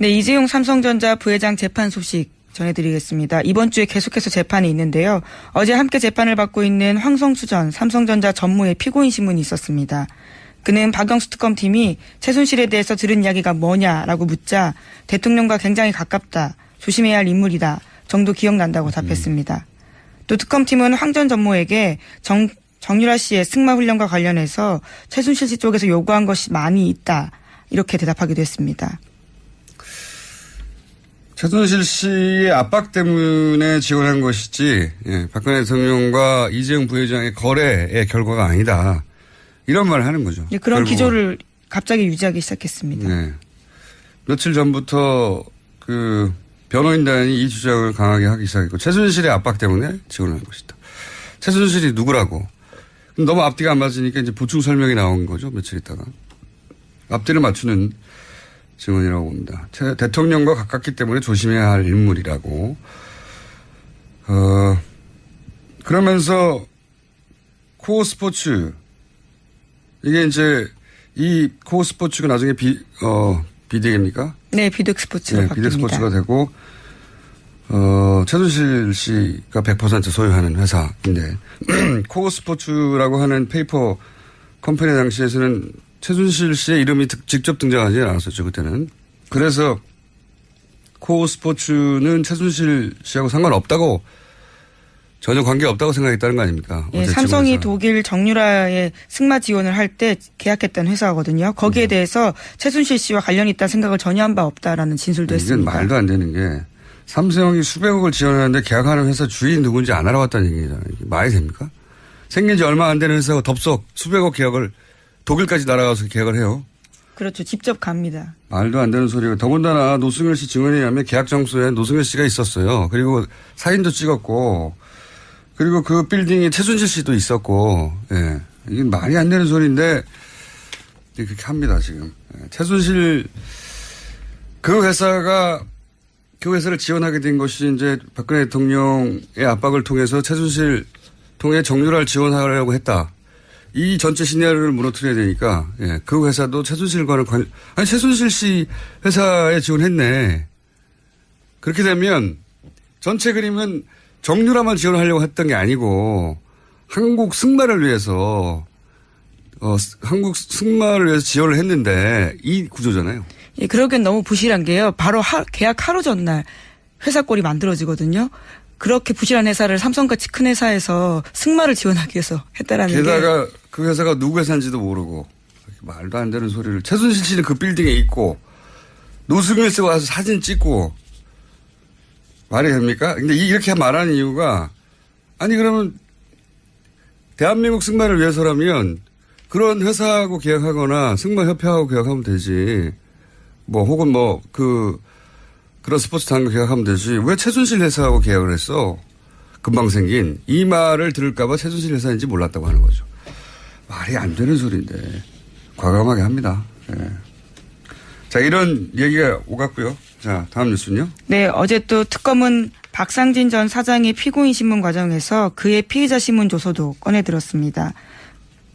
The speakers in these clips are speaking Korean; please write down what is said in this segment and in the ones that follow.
네, 이재용 삼성전자 부회장 재판 소식 전해드리겠습니다. 이번 주에 계속해서 재판이 있는데요. 어제 함께 재판을 받고 있는 황성수 전 삼성전자 전무의 피고인 신문이 있었습니다. 그는 박영수 특검팀이 최순실에 대해서 들은 이야기가 뭐냐라고 묻자 대통령과 굉장히 가깝다. 조심해야 할 인물이다. 정도 기억난다고 답했습니다. 또 특검팀은 황 전 전무에게 정유라 씨의 승마 훈련과 관련해서 최순실 씨 쪽에서 요구한 것이 많이 있다. 이렇게 대답하기도 했습니다. 최순실 씨의 압박 때문에 지원한 것이지 박근혜 대통령과 이재용 부회장의 거래의 결과가 아니다. 이런 말을 하는 거죠. 네, 그런 기조를 갑자기 유지하기 시작했습니다. 네. 며칠 전부터 그 변호인단이 이 주장을 강하게 하기 시작했고 최순실의 압박 때문에 지원을 한 것이다. 최순실이 누구라고. 너무 앞뒤가 안 맞으니까 이제 보충 설명이 나온 거죠. 며칠 있다가. 앞뒤를 맞추는 증언이라고 봅니다. 대통령과 가깝기 때문에 조심해야 할 인물이라고. 그러면서 코어 스포츠 이게 이제 이 코어 스포츠가 나중에 비덱입니까? 네, 비덱 스포츠가 바뀝니다. 비덱 스포츠가 되고 최순실 씨가 100% 소유하는 회사인데 코어 스포츠라고 하는 페이퍼 컴퍼니 당시에서는 최순실 씨의 이름이 직접 등장하지 않았었죠, 그때는. 그래서 코어 스포츠는 최순실 씨하고 상관없다고 전혀 관계가 없다고 생각했다는 거 아닙니까? 예, 삼성이 독일 정유라의 승마 지원을 할 때 계약했던 회사거든요. 거기에 대해서 최순실 씨와 관련이 있다는 생각을 전혀 한 바 없다라는 진술도 했습니다. 이건 말도 안 되는 게 삼성이 수백억을 지원하는데 계약하는 회사 주인이 누군지 안 알아봤다는 얘기잖아요. 이게 말이 됩니까? 생긴 지 얼마 안 되는 회사가 덥석 수백억 계약을 독일까지 날아가서 계약을 해요. 그렇죠. 직접 갑니다. 말도 안 되는 소리고 더군다나 노승열 씨 증언에 의하면 계약 장소에 노승열 씨가 있었어요. 그리고 사진도 찍었고 그리고 그 빌딩에 최순실 씨도 있었고 예. 이게 말이 안 되는 소리인데 그렇게 합니다 지금. 최순실 그 회사를 지원하게 된 것이 이제 박근혜 대통령의 압박을 통해서 최순실 통해 정유라를 지원하려고 했다. 이 전체 시나리오를 무너뜨려야 되니까, 그 회사도 최순실과는 최순실 씨 회사에 지원했네. 그렇게 되면 전체 그림은 정유라만 지원하려고 했던 게 아니고 한국 승마를 위해서, 한국 승마를 위해서 지원을 했는데 이 구조잖아요. 예, 그러기엔 너무 부실한 게요. 바로 계약 하루 전날 회사 꼴이 만들어지거든요. 그렇게 부실한 회사를 삼성같이 큰 회사에서 승마를 지원하기 위해서 했다라는 게. 게다가 그 회사가 누구 회사인지도 모르고 말도 안 되는 소리를. 최순실 씨는 그 빌딩에 있고 노승일 씨가 와서 사진 찍고 말이 됩니까? 근데 이렇게 말하는 이유가 아니 그러면 대한민국 승마를 위해서라면 그런 회사하고 계약하거나 승마협회하고 계약하면 되지. 혹은 그런 스포츠 단과 계약하면 되지. 왜 최순실 회사하고 계약을 했어? 금방 생긴. 이 말을 들을까봐 최순실 회사인지 몰랐다고 하는 거죠. 말이 안 되는 소리인데 과감하게 합니다. 네. 자, 이런 얘기가 오갔고요. 자, 다음 뉴스는요. 네, 어제 또 특검은 박상진 전 사장의 피고인 신문 과정에서 그의 피의자 신문 조서도 꺼내들었습니다.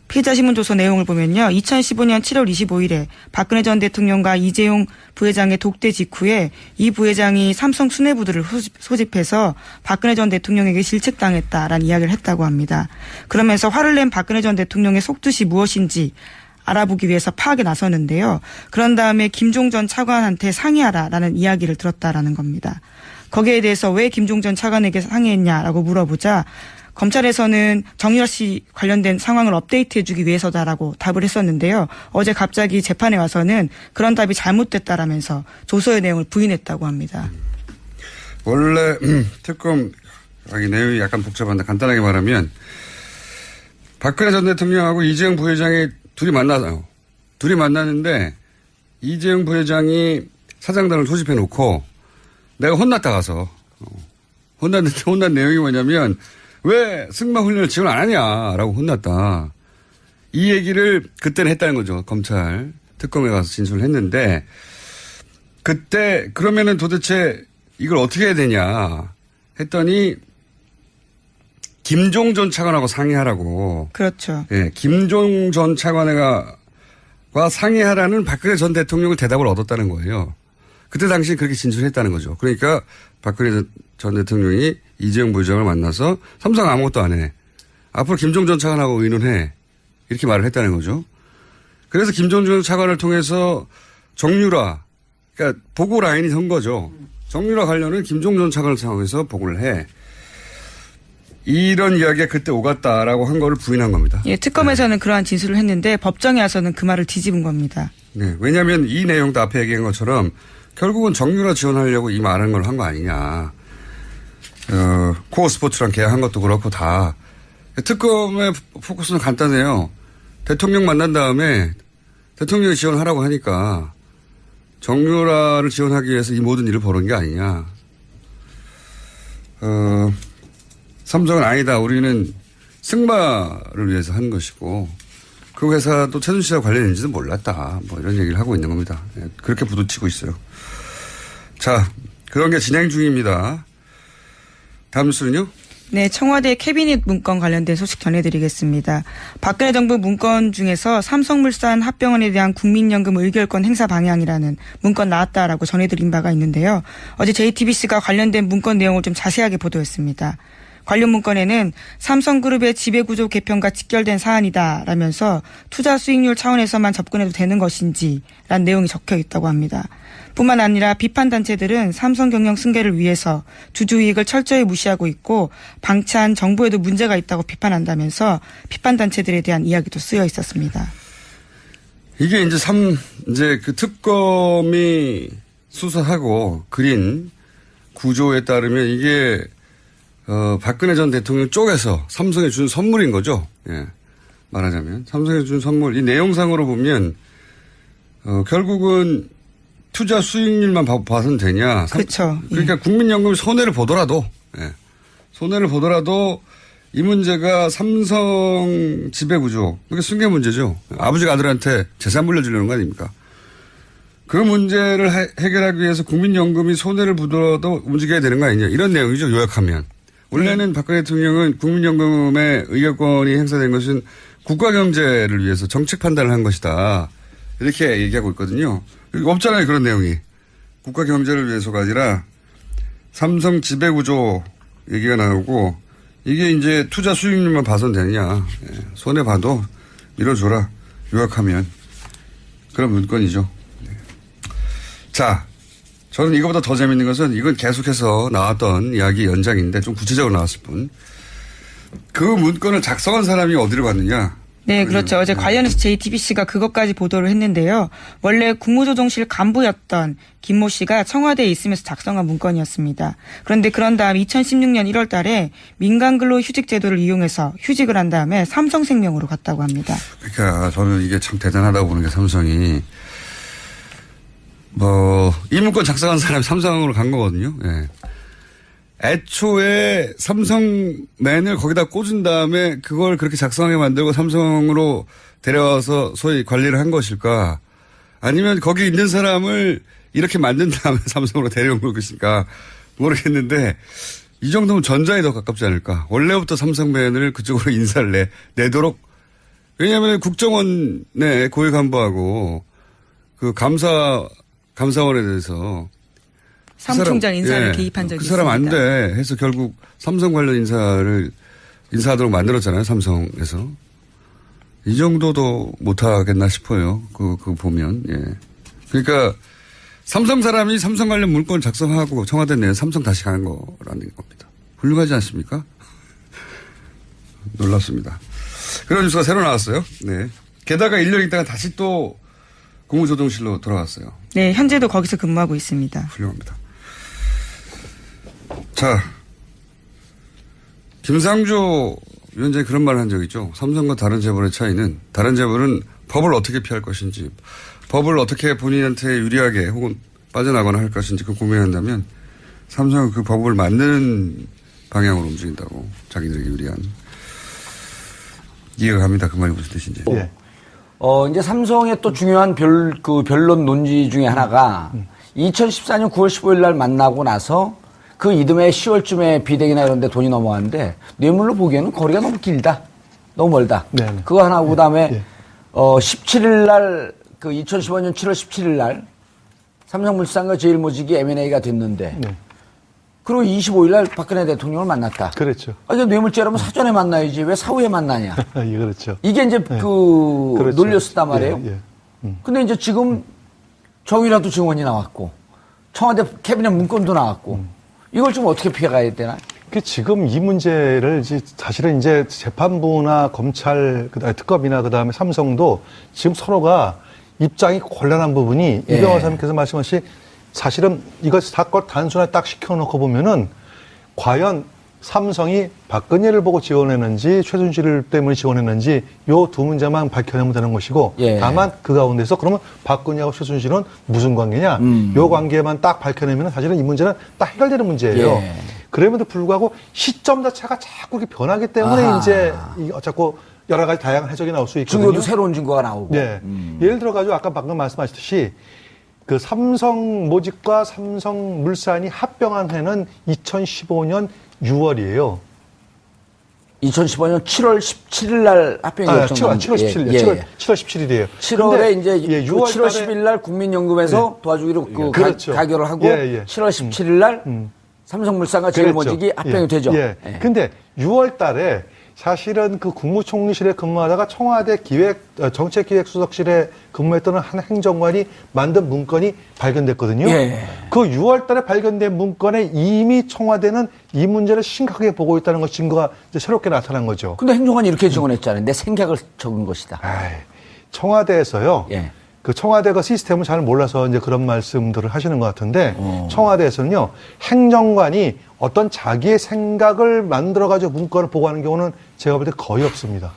피의자 신문조서 내용을 보면요. 2015년 7월 25일에 박근혜 전 대통령과 이재용 부회장의 독대 직후에 이 부회장이 삼성 수뇌부들을 소집해서 박근혜 전 대통령에게 실책당했다라는 이야기를 했다고 합니다. 그러면서 화를 낸 박근혜 전 대통령의 속뜻이 무엇인지 알아보기 위해서 파악에 나서는데요. 그런 다음에 김종 전 차관한테 상의하라라는 이야기를 들었다라는 겁니다. 거기에 대해서 왜 김종 전 차관에게 상의했냐라고 물어보자 검찰에서는 정유라 씨 관련된 상황을 업데이트해 주기 위해서다라고 답을 했었는데요. 어제 갑자기 재판에 와서는 그런 답이 잘못됐다라면서 조서의 내용을 부인했다고 합니다. 원래 특검 내용이 약간 복잡한데 간단하게 말하면 박근혜 전 대통령하고 이재용 부회장이 둘이 만나요. 둘이 만나는데 이재용 부회장이 사장단을 소집해 놓고 내가 혼났다 가서 혼난 내용이 뭐냐면 왜 승마 훈련을 지원 안 하냐라고 혼났다. 이 얘기를 그때는 했다는 거죠. 검찰 특검에 가서 진술을 했는데 그때 그러면은 도대체 이걸 어떻게 해야 되냐 했더니 김종 전 차관하고 상의하라고. 그렇죠. 예, 김종 전 차관과 상의하라는 박근혜 전 대통령의 대답을 얻었다는 거예요. 그때 당시에 그렇게 진술했다는 거죠. 그러니까 박근혜 전 대통령이 이재용 부회장을 만나서 삼성 아무것도 안 해. 앞으로 김종전 차관하고 의논해. 이렇게 말을 했다는 거죠. 그래서 김종전 차관을 통해서 정유라, 그러니까 보고 라인이 선 거죠. 정유라 관련은 김종전 차관을 통해서 보고를 해. 이런 이야기가 그때 오갔다라고 한 거를 부인한 겁니다. 예, 특검에서는 그러한 진술을 했는데 법정에 와서는 그 말을 뒤집은 겁니다. 네, 왜냐하면 이 내용도 앞에 얘기한 것처럼 결국은 정유라 지원하려고 이 말한 걸 한 거 아니냐. 코어 스포츠랑 계약한 것도 그렇고 다. 특검의 포커스는 간단해요. 대통령 만난 다음에 대통령이 지원하라고 하니까 정유라를 지원하기 위해서 이 모든 일을 벌인 게 아니냐. 삼성은 아니다. 우리는 승마를 위해서 한 것이고 그 회사도 최순실과 관련인지도 몰랐다. 뭐 이런 얘기를 하고 있는 겁니다. 그렇게 부딪히고 있어요. 자, 그런 게 진행 중입니다. 다음 뉴스는요? 네, 청와대 캐비닛 문건 관련된 소식 전해드리겠습니다. 박근혜 정부 문건 중에서 삼성물산 합병원에 대한 국민연금 의결권 행사 방향이라는 문건 나왔다라고 전해드린 바가 있는데요. 어제 JTBC가 관련된 문건 내용을 좀 자세하게 보도했습니다. 관련 문건에는 삼성그룹의 지배구조 개편과 직결된 사안이다라면서 투자 수익률 차원에서만 접근해도 되는 것인지 라는 내용이 적혀 있다고 합니다. 뿐만 아니라 비판 단체들은 삼성 경영 승계를 위해서 주주이익을 철저히 무시하고 있고 방치한 정부에도 문제가 있다고 비판한다면서 비판 단체들에 대한 이야기도 쓰여 있었습니다. 이게 이제 그 특검이 수사하고 그린 구조에 따르면 이게 박근혜 전 대통령 쪽에서 삼성에 준 선물인 거죠. 예. 말하자면 삼성에 준 선물 이 내용상으로 보면 결국은 투자 수익률만 봐서는 되냐. 그렇죠. 그러니까 예. 국민연금이 손해를 보더라도 손해를 보더라도 이 문제가 삼성 지배구조 그게 승계 문제죠. 아버지가 아들한테 재산 물려주려는 거 아닙니까? 그 문제를 해결하기 위해서 국민연금이 손해를 보더라도 움직여야 되는 거 아니냐. 이런 내용이죠. 요약하면. 원래는 박근혜 대통령은 국민연금의 의결권이 행사된 것은 국가경제를 위해서 정책 판단을 한 것이다. 이렇게 얘기하고 있거든요. 없잖아요. 그런 내용이. 국가경제를 위해서가 아니라 삼성 지배구조 얘기가 나오고 이게 이제 투자 수익률만 봐선 되느냐. 손해봐도 밀어줘라. 요약하면. 그런 문건이죠. 자. 저는 이거보다 더 재밌는 것은 이건 계속해서 나왔던 이야기 연장인데 좀 구체적으로 나왔을 뿐. 그 문건을 작성한 사람이 어디로 갔느냐. 네, 그렇죠. 어제 관련해서 JTBC가 그것까지 보도를 했는데요. 원래 국무조정실 간부였던 김모 씨가 청와대에 있으면서 작성한 문건이었습니다. 그런데 그런 다음 2016년 1월 달에 민간근로휴직 제도를 이용해서 휴직을 한 다음에 삼성생명으로 갔다고 합니다. 그러니까 저는 이게 참 대단하다고 보는 게 삼성이 이 문건 작성한 사람이 삼성으로 간 거거든요. 예. 애초에 삼성맨을 거기다 꽂은 다음에 그걸 그렇게 작성하게 만들고 삼성으로 데려와서 소위 관리를 한 것일까? 아니면 거기 있는 사람을 이렇게 만든 다음에 삼성으로 데려온 것일까? 모르겠는데 이 정도면 전자에 더 가깝지 않을까? 원래부터 삼성맨을 그쪽으로 인사를 내도록 왜냐하면 국정원의 고위 간부하고 그 감사원에 대해서 사무총장 인사를 개입한 적이 있습니다. 그 사람 안 돼 해서 결국 삼성 관련 인사하도록 만들었잖아요. 삼성에서. 이 정도도 못하겠나 싶어요. 그거 보면. 예. 그러니까 삼성 사람이 삼성 관련 문건 작성하고 청와대 내에 삼성 다시 가는 거라는 겁니다. 훌륭하지 않습니까? 놀랍습니다. 그런 뉴스가 새로 나왔어요. 네. 게다가 1년 있다가 다시 또 국무조정실로 돌아왔어요. 네, 현재도 거기서 근무하고 있습니다. 훌륭합니다. 자, 김상조 위원장이 그런 말을 한 적이 있죠. 삼성과 다른 재벌의 차이는 다른 재벌은 법을 어떻게 피할 것인지 법을 어떻게 본인한테 유리하게 혹은 빠져나가거나 할 것인지 그 고민한다면 삼성은 그 법을 만드는 방향으로 움직인다고 자기들에게 유리한. 이해가 갑니다. 그 말이 무슨 뜻인지. 예. 이제 삼성의 또 중요한 변론 논지 중에 하나가 2014년 9월 15일 날 만나고 나서 그 이듬해 10월쯤에 비대기나 이런 데 돈이 넘어가는데 뇌물로 보기에는 거리가 너무 길다. 너무 멀다. 네네. 그거 하나고 그다음에 17일 날 그 2015년 7월 17일 날 삼성물산과 제일모직이 M&A가 됐는데 네. 그리고 25일 날 박근혜 대통령을 만났다. 그렇죠. 아, 이게 뇌물죄라면 사전에 만나야지 왜 사후에 만나냐. 예, 그렇죠. 이게 이제 그렇죠. 논렸었단 말이에요. 예, 예. 근데 이제 지금 정의라도 증언이 나왔고 청와대 캐비넷 문건도 나왔고 이걸 좀 어떻게 피해가야 되나? 지금 이 문제를 사실은 이제 재판부나 검찰, 그다음에 특검이나 그다음에 삼성도 지금 서로가 입장이 곤란한 부분이 예. 이 변호사님께서 말씀하신 사실은 이것 사건 단순하게 딱 시켜놓고 보면은 과연 삼성이 박근혜를 보고 지원했는지 최순실 때문에 지원했는지 요 두 문제만 밝혀내면 되는 것이고 예. 다만 그 가운데서 그러면 박근혜하고 최순실은 무슨 관계냐 요 관계만 딱 밝혀내면 사실은 이 문제는 딱 해결되는 문제예요. 예. 그럼에도 불구하고 시점 자체가 자꾸 이렇게 변하기 때문에 아하. 이제 자꾸 여러 가지 다양한 해석이 나올 수 있거든요. 증거도 새로운 증거가 나오고. 네. 예를 들어가지고 아까 방금 말씀하셨듯이 그 삼성모직과 삼성물산이 합병한 해는 2015년 6월이에요. 2015년 7월 17일 날 합병이 결정된 7월 17일. 예, 7월 17일이에요. 7월에 이제 예, 6월 7월 10일 날 국민연금에서 도와주기로 그 그렇죠. 가결을 하고 예, 예. 7월 17일 날 삼성물산과 제일모직이 합병이 예. 되죠. 예. 근데 6월 달에 사실은 그 국무총리실에 근무하다가 청와대 정책기획수석실에 근무했던 한 행정관이 만든 문건이 발견됐거든요. 예. 그 6월 달에 발견된 문건에 이미 청와대는 이 문제를 심각하게 보고 있다는 것 증거가 이제 새롭게 나타난 거죠. 근데 행정관이 이렇게 증언했잖아요. 내 생각을 적은 것이다. 청와대에서요. 예. 그 청와대가 시스템을 잘 몰라서 이제 그런 말씀들을 하시는 것 같은데 청와대에서는요 행정관이 어떤 자기의 생각을 만들어가지고 문건을 보고하는 경우는 제가 볼 때 거의 없습니다.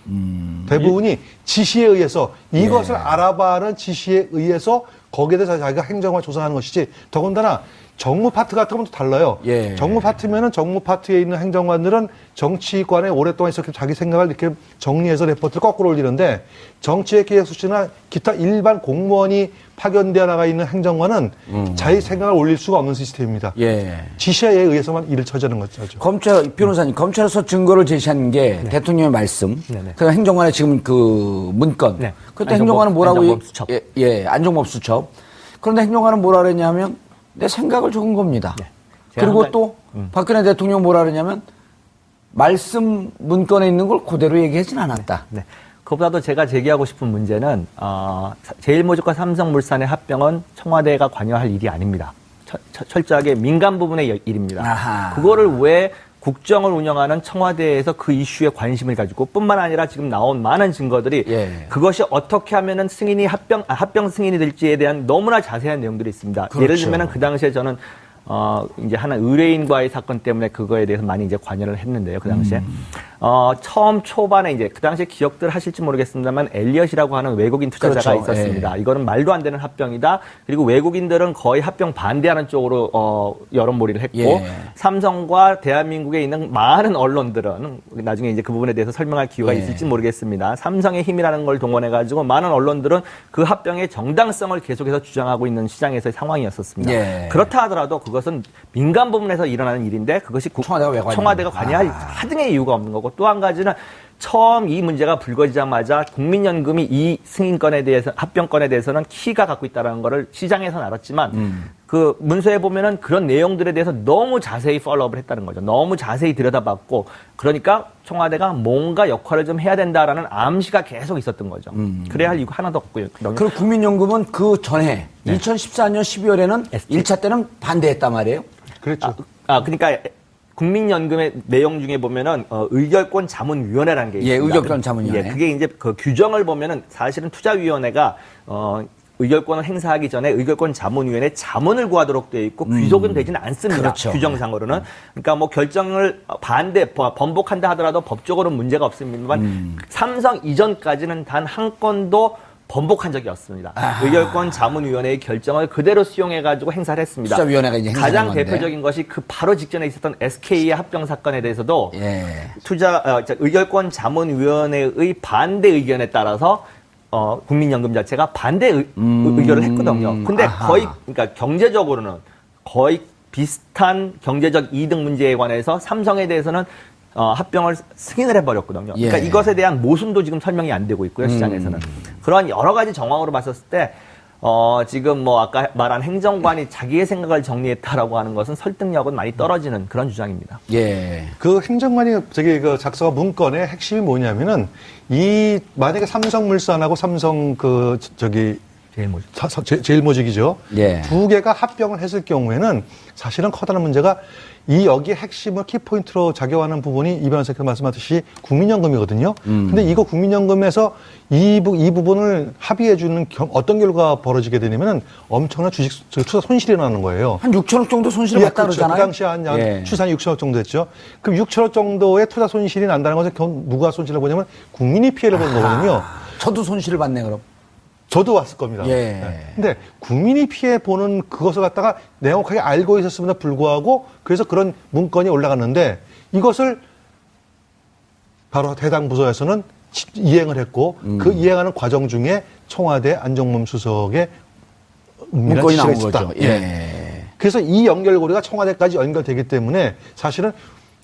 대부분이 지시에 의해서 이것을 알아봐는 지시에 의해서 거기에 대해서 자기가 행정관 조사하는 것이지 더군다나 정무 파트 같은 건 또 달라요. 예. 정무 파트면은 정무 파트에 있는 행정관들은 정치관에 오랫동안 있었기 자기 생각을 이렇게 정리해서 레포트를 거꾸로 올리는데 정치기획수실이나 기타 일반 공무원이 파견되어 나가 있는 행정관은 자기 생각을 올릴 수가 없는 시스템입니다. 예. 지시에 의해서만 일을 처리하는 거죠. 변호사님, 검찰에서 증거를 제시한 게 대통령의 말씀, 그 행정관의 지금 그 문건. 네. 그때 행정관은 뭐라고 안종범 수첩. 안종범 수첩. 그런데 행정관은 뭐라 그랬냐면 내 생각을 적은 겁니다. 네. 제가 그리고 한 또 박근혜 대통령 뭐라 그러냐면 말씀 문건에 있는 걸 그대로 얘기하진 않았다. 네. 그보다도 제가 제기하고 싶은 문제는 제일모직과 삼성물산의 합병은 청와대가 관여할 일이 아닙니다. 철저하게 민간 부분의 일입니다. 아하. 그거를 왜 국정을 운영하는 청와대에서 그 이슈에 관심을 가지고 뿐만 아니라 지금 나온 많은 증거들이 예. 그것이 어떻게 하면은 승인이 합병 승인이 될지에 대한 너무나 자세한 내용들이 있습니다. 그렇죠. 예를 들면은 그 당시에 저는 이제 하나 의뢰인과의 사건 때문에 그거에 대해서 많이 이제 관여를 했는데요. 그 당시에. 처음 초반에 이제 그 당시에 기억들 하실지 모르겠습니다만 엘리엇이라고 하는 외국인 투자자가 그렇죠. 있었습니다. 예. 이거는 말도 안 되는 합병이다. 그리고 외국인들은 거의 합병 반대하는 쪽으로 여론몰이를 했고 예. 삼성과 대한민국에 있는 많은 언론들은 나중에 이제 그 부분에 대해서 설명할 기회가 예. 있을지 모르겠습니다. 삼성의 힘이라는 걸 동원해 가지고 많은 언론들은 그 합병의 정당성을 계속해서 주장하고 있는 시장에서의 상황이었었습니다. 예. 그렇다 하더라도 그것은 민간 부분에서 일어나는 일인데 그것이 청와대가 왜 관여하냐. 청와대가 관여할 하등의 이유가 없는 거고 또 한 가지는 처음 이 문제가 불거지자마자 국민연금이 이 승인권에 대해서 합병권에 대해서는 키가 갖고 있다는 거를 시장에서는 알았지만 그 문서에 보면은 그런 내용들에 대해서 너무 자세히 팔로우업을 했다는 거죠. 너무 자세히 들여다봤고 그러니까 청와대가 뭔가 역할을 좀 해야 된다라는 암시가 계속 있었던 거죠. 그래야 할 이유가 하나도 없고요. 그리고 국민연금은 그 전에 2014년 12월에는 1차 때는 반대했단 말이에요. 그렇죠. 그러니까 국민연금의 내용 중에 보면은 의결권 자문위원회라는 게 있습니다. 예, 의결권 자문위원회. 예, 그게 이제 그 규정을 보면은 사실은 투자위원회가 의결권을 행사하기 전에 의결권 자문위원회 자문을 구하도록 되어 있고 귀속은 되지는 않습니다. 그렇죠. 규정상으로는. 그러니까 뭐 결정을 번복한다 하더라도 법적으로는 문제가 없습니다만 삼성 이전까지는 단 한 건도 번복한 적이 없습니다. 의결권 자문위원회의 결정을 그대로 수용해가지고 행사를 했습니다. 투자위원회가 이제 행사한 가장 건데. 대표적인 것이 그 바로 직전에 있었던 SK의 합병 사건에 대해서도 예. 의결권 자문위원회의 반대 의견에 따라서 국민연금 자체가 반대 의결을 했거든요. 근데 거의 그러니까 경제적으로는 거의 비슷한 경제적 이득 문제에 관해서 삼성에 대해서는 합병을 승인을 해버렸거든요. 그러니까 예. 이것에 대한 모순도 지금 설명이 안 되고 있고요, 시장에서는. 그러한 여러 가지 정황으로 봤었을 때, 지금 뭐 아까 말한 행정관이 자기의 생각을 정리했다라고 하는 것은 설득력은 많이 떨어지는 그런 주장입니다. 예. 그 행정관이 그 작성한 문건의 핵심이 뭐냐면은 만약에 삼성물산하고 삼성 제일모직이죠. 예. 두 개가 합병을 했을 경우에는 사실은 커다란 문제가 여기에 핵심을 키포인트로 작용하는 부분이 이 변호사께서 말씀하셨듯이 국민연금이거든요. 근데 이거 국민연금에서 이 부분을 합의해주는 어떤 결과가 벌어지게 되냐면은 엄청난 투자 손실이 나는 거예요. 한 6천억 정도 손실을 봤다 그렇죠. 그러잖아요. 그 당시에 한 추산이 6천억 정도 됐죠. 그럼 6천억 정도의 투자 손실이 난다는 것은 누가 손실을 보냐면 국민이 피해를 보는 거거든요. 저도 손실을 봤네 그럼. 저도 왔을 겁니다. 예. 네. 근데 국민이 피해 보는 그것을 갖다가 명확하게 알고 있었음에도 불구하고 그래서 그런 문건이 올라갔는데 이것을 바로 해당 부서에서는 이행을 했고 그 이행하는 과정 중에 청와대 안정범 수석의 문건이 나온 있었다. 거죠. 예. 그래서 이 연결고리가 청와대까지 연결되기 때문에 사실은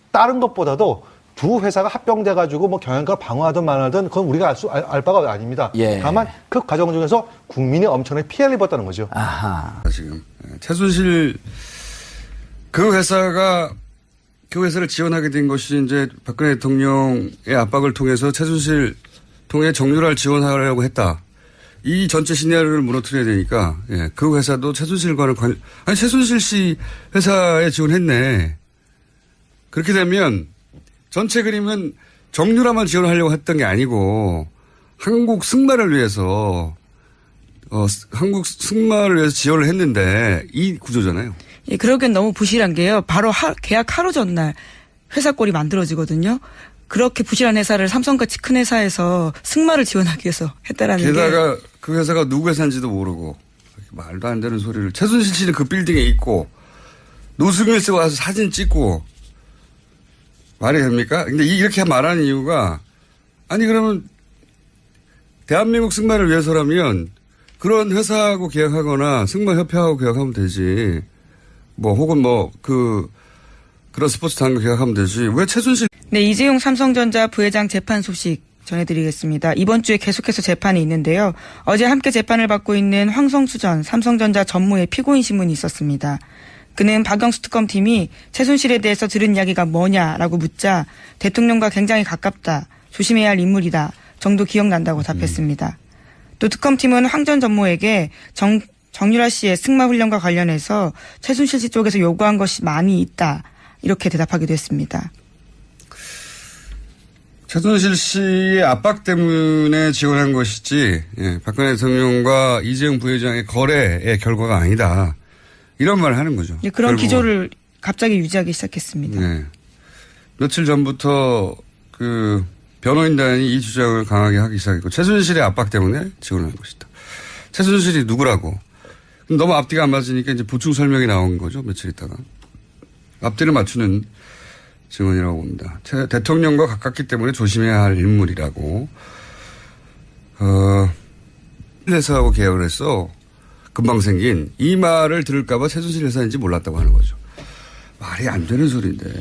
다른 것보다도 두 회사가 합병돼가지고 뭐 경영과 방어하든 말하든 그건 우리가 알 바가 아닙니다. 예. 다만 그 과정 중에서 국민이 엄청나게 피해를 입었다는 거죠. 아하. 지금 최순실 그 회사를 지원하게 된 것이 이제 박근혜 대통령의 압박을 통해서 최순실 통해 정유라를 지원하려고 했다. 이 전체 시나리오를 무너뜨려야 되니까 그 회사도 최순실과는 최순실 씨 회사에 지원했네. 그렇게 되면 전체 그림은 정유라만 지원하려고 했던 게 아니고 한국 승마를 위해서 지원을 했는데 이 구조잖아요. 예, 그러기엔 너무 부실한 게요. 바로 계약 하루 전날 회사 꼴이 만들어지거든요. 그렇게 부실한 회사를 삼성같이 큰 회사에서 승마를 지원하기 위해서 했다라는 게. 게다가 그 회사가 누구 회사인지도 모르고 말도 안 되는 소리를. 최순실 씨는 그 빌딩에 있고 노승일 씨가 와서 사진 찍고 말이 됩니까? 근데 이렇게 말하는 이유가 아니 그러면 대한민국 승마를 위해서라면 그런 회사하고 계약하거나 승마협회하고 계약하면 되지. 혹은 그런 스포츠 단과 계약하면 되지. 왜 최순실. 네, 이재용 삼성전자 부회장 재판 소식 전해드리겠습니다. 이번 주에 계속해서 재판이 있는데요. 어제 함께 재판을 받고 있는 황성수 전 삼성전자 전무의 피고인 신문이 있었습니다. 그는 박영수 특검팀이 최순실에 대해서 들은 이야기가 뭐냐라고 묻자 대통령과 굉장히 가깝다. 조심해야 할 인물이다. 정도 기억난다고 답했습니다. 또 특검팀은 황 전 전무에게 정유라 씨의 승마 훈련과 관련해서 최순실 씨 쪽에서 요구한 것이 많이 있다. 이렇게 대답하기도 했습니다. 최순실 씨의 압박 때문에 지원한 것이지 박근혜 대통령과 이재용 부회장의 거래의 결과가 아니다. 이런 말을 하는 거죠. 네, 그런 기조를 갑자기 유지하기 시작했습니다. 네. 며칠 전부터 그 변호인단이 이 주장을 강하게 하기 시작했고 최순실의 압박 때문에 지원한 것이다. 최순실이 누구라고. 너무 앞뒤가 안 맞으니까 이제 보충 설명이 나온 거죠. 며칠 있다가. 앞뒤를 맞추는 증언이라고 봅니다. 대통령과 가깝기 때문에 조심해야 할 인물이라고. 회사하고 계약을 했어. 금방 생긴 이 말을 들을까봐 최순실 회사인지 몰랐다고 하는 거죠. 말이 안 되는 소리인데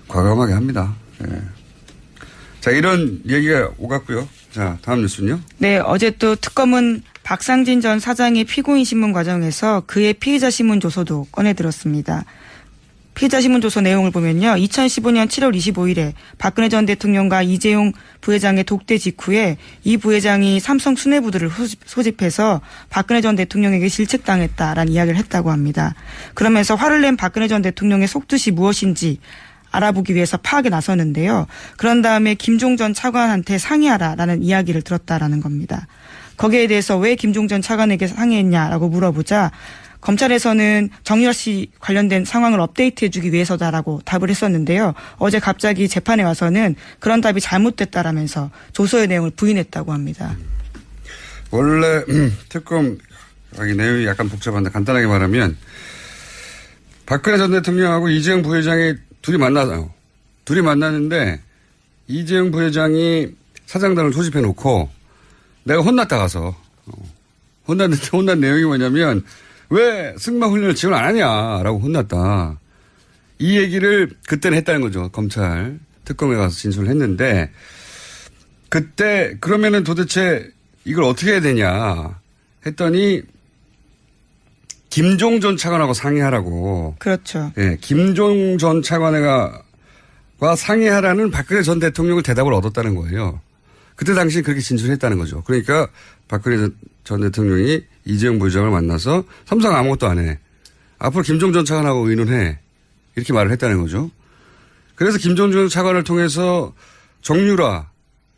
과감하게 합니다. 네. 자, 이런 얘기가 오갔고요. 자, 다음 뉴스는요. 네, 어제 또 특검은 박상진 전 사장의 피고인 신문 과정에서 그의 피의자 신문 조서도 꺼내들었습니다. 피의자 신문 조서 내용을 보면요. 2015년 7월 25일에 박근혜 전 대통령과 이재용 부회장의 독대 직후에 이 부회장이 삼성 수뇌부들을 소집해서 박근혜 전 대통령에게 실책당했다라는 이야기를 했다고 합니다. 그러면서 화를 낸 박근혜 전 대통령의 속뜻이 무엇인지 알아보기 위해서 파악에 나서는데요. 그런 다음에 김종 전 차관한테 상의하라라는 이야기를 들었다라는 겁니다. 거기에 대해서 왜 김종 전 차관에게 상의했냐라고 물어보자 검찰에서는 정유라 씨 관련된 상황을 업데이트해 주기 위해서다라고 답을 했었는데요. 어제 갑자기 재판에 와서는 그런 답이 잘못됐다라면서 조서의 내용을 부인했다고 합니다. 원래 특검 내용이 약간 복잡한데 간단하게 말하면 박근혜 전 대통령하고 이재용 부회장이 둘이 만나요. 둘이 만나는데 이재용 부회장이 사장단을 소집해 놓고 내가 혼났다 가서 혼났는데 혼난 내용이 뭐냐면 왜 승마 훈련을 지원 안 하냐라고 혼났다. 이 얘기를 그때는 했다는 거죠. 검찰 특검에 가서 진술을 했는데 그때 그러면은 도대체 이걸 어떻게 해야 되냐 했더니 김종 전 차관하고 상의하라고. 그렇죠. 예, 김종 전 차관과 상의하라는 박근혜 전 대통령을 대답을 얻었다는 거예요. 그때 당시 그렇게 진술했다는 거죠. 그러니까 박근혜 전 대통령이 이재용 부회장을 만나서 삼성 아무것도 안 해. 앞으로 김종 전 차관하고 의논해. 이렇게 말을 했다는 거죠. 그래서 김종 전 차관을 통해서 정유라,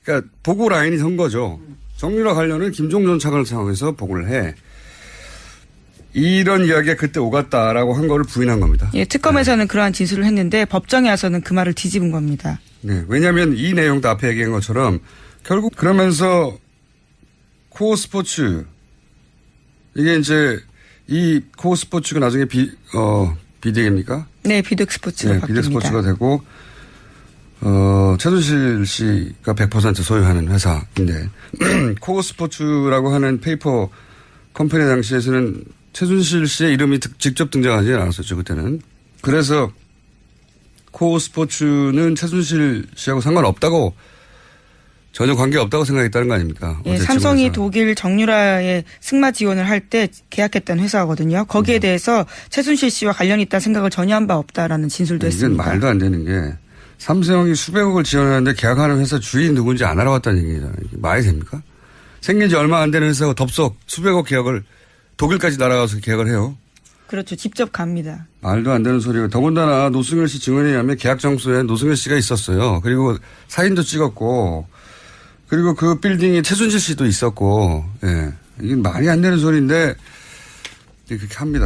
그러니까 보고 라인이 선 거죠. 정유라 관련은 김종 전 차관을 상황에서 보고를 해. 이런 이야기가 그때 오갔다라고 한 거를 부인한 겁니다. 예, 특검에서는 그러한 진술을 했는데 법정에 와서는 그 말을 뒤집은 겁니다. 네, 왜냐하면 이 내용도 앞에 얘기한 것처럼 결국 그러면서 코어 스포츠 이게 이제 이 코어 스포츠가 나중에 비덱입니까? 네, 비덱 스포츠가 네, 바뀝니다. 비덱 스포츠가 되고 최순실 씨가 100% 소유하는 회사인데 코어 스포츠라고 하는 페이퍼 컴퍼니 당시에서는 최순실 씨의 이름이 직접 등장하지 않았었죠, 그때는. 그래서 코어 스포츠는 최순실 씨하고 상관없다고 전혀 관계없다고 생각했다는 거 아닙니까? 예, 어제 삼성이 지금에서. 독일 정유라의 승마 지원을 할 때 계약했던 회사거든요. 거기에 대해서 최순실 씨와 관련이 있다는 생각을 전혀 한 바 없다라는 진술도 이건 했습니다. 말도 안 되는 게 삼성이 수백억을 지원하는데 계약하는 회사 주인이 누군지 안 알아봤다는 얘기잖아요. 이게 말이 됩니까? 생긴 지 얼마 안 되는 회사가 덥석 수백억 계약을 독일까지 날아가서 계약을 해요. 그렇죠. 직접 갑니다. 말도 안 되는 소리가. 더군다나 노승열 씨 증언에 의하면 계약 장소에 노승열 씨가 있었어요. 그리고 사진도 찍었고 그리고 그 빌딩에 최순실 씨도 있었고 예. 이게 말이 안 되는 소리인데 그렇게 합니다.